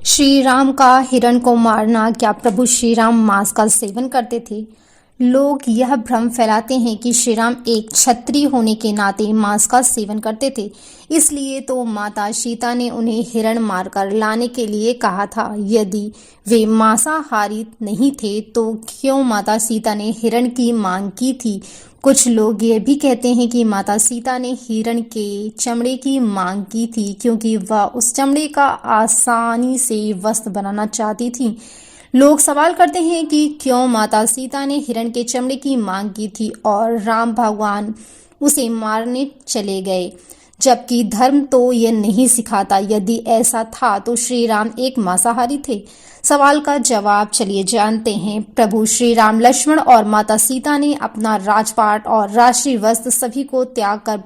श्री राम का हिरण को मारना, क्या प्रभु श्री राम मांस का सेवन करते थे? लोग यह भ्रम फैलाते हैं कि श्री राम एक क्षत्रिय होने के नाते मांस का सेवन करते थे, इसलिए तो माता सीता ने उन्हें हिरण मारकर लाने के लिए कहा था। यदि वे मांसाहारी नहीं थे तो क्यों माता सीता ने हिरण की मांग की थी? कुछ लोग ये भी कहते हैं कि माता सीता ने हिरण के चमड़े की मांग की थी क्योंकि वह उस चमड़े का आसानी से वस्त्र बनाना चाहती थी। लोग सवाल करते हैं कि क्यों माता सीता ने हिरण के चमड़े की मांग की थी और राम भगवान उसे मारने चले गए, जबकि धर्म तो यह नहीं सिखाता। यदि ऐसा था तो श्री राम एक मांसाहारी थे। सवाल का जवाब चलिए जानते हैं। प्रभु श्री राम, लक्ष्मण और माता सीता ने अपना राजपाट और राष्ट्रीय वस्त्र सभी को त्याग कर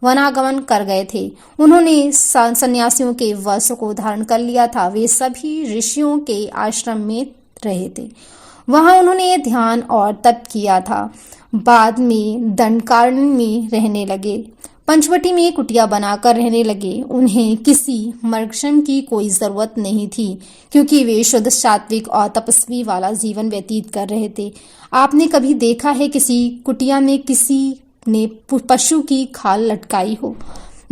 वनागमन कर गए थे। उन्होंने सन्यासियों के वस्त्र को धारण कर लिया था। वे सभी ऋषियों के आश्रम में रहे थे। वहां उन्होंने ध्यान और तप किया था। बाद में दंडकारण्य में रहने लगे। पंचवटी में कुटिया बनाकर रहने लगे। उन्हें किसी मरक्षम की कोई जरूरत नहीं थी क्योंकि वे शुद्ध सात्विक और तपस्वी वाला जीवन व्यतीत कर रहे थे। आपने कभी देखा है किसी कुटिया में किसी ने पशु की खाल लटकाई हो?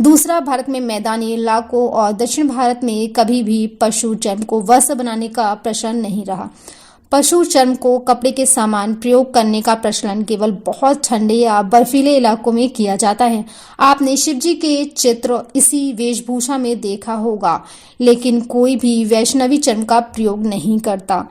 दूसरा, भारत में मैदानी इलाकों और दक्षिण भारत में कभी भी पशु चर्म को वस्त्र बनाने का प्रचलन नहीं रहा। पशु चर्म को कपड़े के समान प्रयोग करने का प्रचलन केवल बहुत ठंडे या बर्फीले इलाकों में किया जाता है। आपने शिव जी के चित्र इसी वेशभूषा में देखा होगा, लेकिन कोई भी वैष्णवी चर्म का प्रयोग नहीं करता।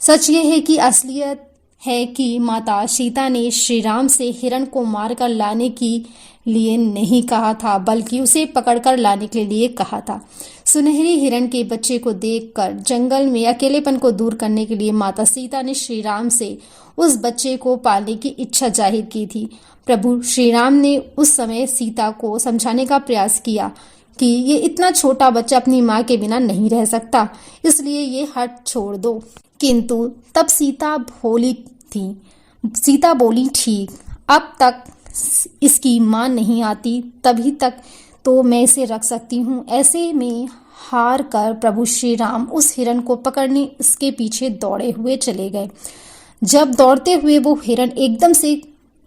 सच यह है कि असलियत है कि माता सीता ने श्री राम से हिरण को मारकर लाने के लिए नहीं कहा था, बल्कि उसे पकड़कर लाने के लिए कहा था। सुनहरी हिरण के बच्चे को देखकर जंगल में अकेलेपन को दूर करने के लिए माता सीता ने श्री राम से उस बच्चे को पालने की इच्छा जाहिर की थी। प्रभु श्री राम ने उस समय सीता को समझाने का प्रयास किया कि ये इतना छोटा बच्चा अपनी माँ के बिना नहीं रह सकता, इसलिए ये हट छोड़ दो। किंतु तब सीता भोली थी। सीता बोली, ठीक, अब तक इसकी मां नहीं आती, तभी तक तो मैं इसे रख सकती हूँ। ऐसे में हार कर प्रभु श्री राम उस हिरण को पकड़ने इसके पीछे दौड़े हुए चले गए। जब दौड़ते हुए वो हिरण एकदम से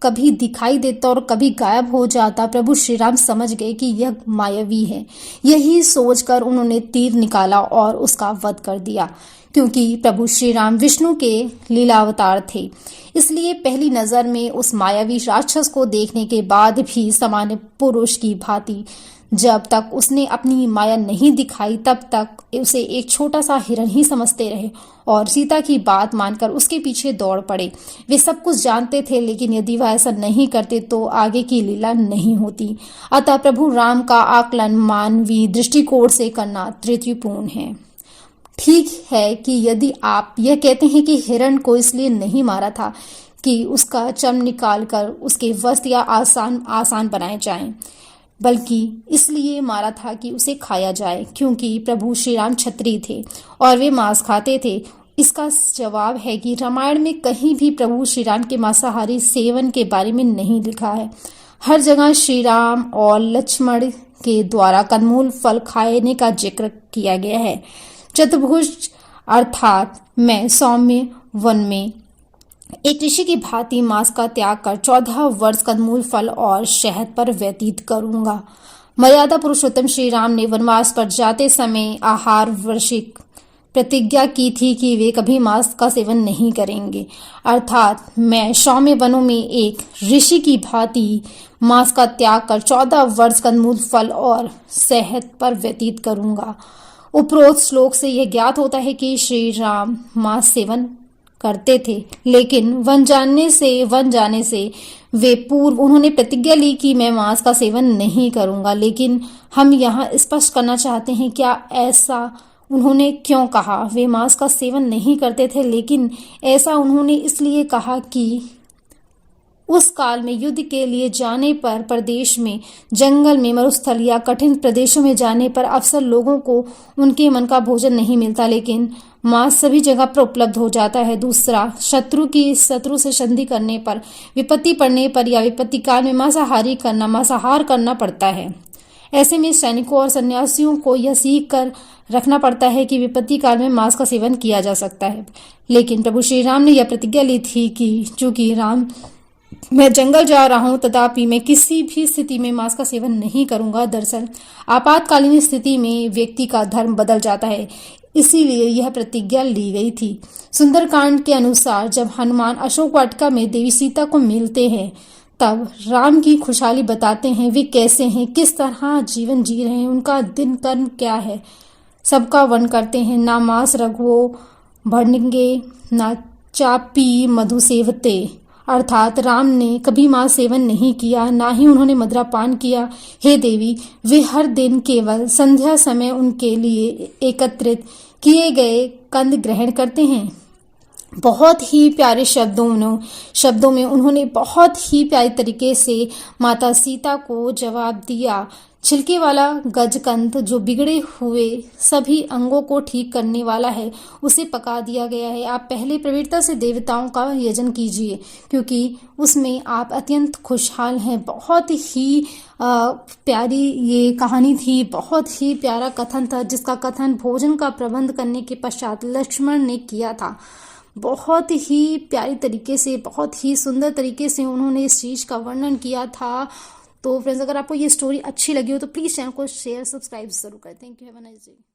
कभी दिखाई देता और कभी गायब हो जाता, प्रभु श्री राम समझ गए कि यह मायावी है। यही सोचकर उन्होंने तीर निकाला और उसका वध कर दिया। क्योंकि प्रभु श्री राम विष्णु के लीलावतार थे, इसलिए पहली नजर में उस मायावी राक्षस को देखने के बाद भी सामान्य पुरुष की भांति जब तक उसने अपनी माया नहीं दिखाई तब तक उसे एक छोटा सा हिरण ही समझते रहे और सीता की बात मानकर उसके पीछे दौड़ पड़े। वे सब कुछ जानते थे, लेकिन यदि वह ऐसा नहीं करते तो आगे की लीला नहीं होती। अतः प्रभु राम का आकलन मानवीय दृष्टिकोण से करना त्रुटिपूर्ण है। ठीक है कि यदि आप यह कहते हैं कि हिरण को इसलिए नहीं मारा था कि उसका चर्म निकालकर उसके वस्त्र या आसान बनाए जाएं, बल्कि इसलिए मारा था कि उसे खाया जाए, क्योंकि प्रभु श्री राम क्षत्रिय थे और वे मांस खाते थे। इसका जवाब है कि रामायण में कहीं भी प्रभु श्री राम के मांसाहारी सेवन के बारे में नहीं लिखा है। हर जगह श्री राम और लक्ष्मण के द्वारा कंदमूल फल खाने का जिक्र किया गया है। चतुर्भुज अर्थात मैं सौम्य वन में एक ऋषि की भांति मांस का त्याग कर 14 वर्ष कंदमूल फल और शहद पर व्यतीत करूंगा। मर्यादा पुरुषोत्तम श्री राम ने वनवास पर जाते समय आहार वर्षिक प्रतिज्ञा की थी कि वे कभी मांस का सेवन नहीं करेंगे। अर्थात मैं सौम्य वनों में एक ऋषि की भांति मांस का त्याग कर 14 वर्ष कंदमूल फल और शहद पर व्यतीत करूंगा। उपरोक्त श्लोक से यह ज्ञात होता है कि श्री राम मांस सेवन करते थे, लेकिन वन जाने से वे पूर्व उन्होंने प्रतिज्ञा ली कि मैं मांस का सेवन नहीं करूंगा। लेकिन हम यहाँ स्पष्ट करना चाहते हैं, क्या ऐसा उन्होंने क्यों कहा? वे मांस का सेवन नहीं करते थे, लेकिन ऐसा उन्होंने इसलिए कहा कि उस काल में युद्ध के लिए जाने पर प्रदेश में, जंगल में, मरुस्थल या कठिन प्रदेशों में जाने पर अक्सर लोगों को उनके मन का भोजन नहीं मिलता, लेकिन मांस सभी जगह पर उपलब्ध हो जाता है। दूसरा, शत्रु से संधि करने पर, विपत्ति पड़ने पर या विपत्ति काल में मांसाहार करना पड़ता है। ऐसे में सैनिकों और सन्यासियों को यह सीख कर रखना पड़ता है कि विपत्ति काल में मांस का सेवन किया जा सकता है। लेकिन प्रभु श्री राम ने यह प्रतिज्ञा ली थी कि चूंकि राम मैं जंगल जा रहा हूं, तथापि मैं किसी भी स्थिति में मांस का सेवन नहीं करूंगा। दरअसल आपातकालीन स्थिति में व्यक्ति का धर्म बदल जाता है, इसीलिए यह प्रतिज्ञा ली गई थी। सुंदरकांड के अनुसार जब हनुमान अशोक वाटिका में देवी सीता को मिलते हैं, तब राम की खुशहाली बताते हैं, वे कैसे हैं, किस तरह जीवन जी रहे हैं, उनका दिन कर्म क्या है, सबका वर्णन करते हैं। ना मांस रघुओ भणिगे, ना चापी मधु सेवते, अर्थात राम ने कभी मांस सेवन नहीं किया, ना ही उन्होंने मदिरा पान किया। हे देवी, वे हर दिन केवल संध्या समय उनके लिए एकत्रित किए गए कंद ग्रहण करते हैं। बहुत ही प्यारे शब्दों में उन्होंने बहुत ही प्यारे तरीके से माता सीता को जवाब दिया। छिलके वाला गजकंद जो बिगड़े हुए सभी अंगों को ठीक करने वाला है, उसे पका दिया गया है। आप पहले प्रवीरता से देवताओं का यजन कीजिए, क्योंकि उसमें आप अत्यंत खुशहाल हैं। बहुत ही प्यारी ये कहानी थी, बहुत ही प्यारा कथन था, जिसका कथन भोजन का प्रबंध करने के पश्चात लक्ष्मण ने किया था। बहुत ही प्यारी तरीके से, बहुत ही सुंदर तरीके से उन्होंने इस चीज़ का वर्णन किया था। तो फ्रेंड्स, अगर आपको ये स्टोरी अच्छी लगी हो तो प्लीज़ चैनल को शेयर सब्सक्राइब जरूर करें। Thank you, have a nice day.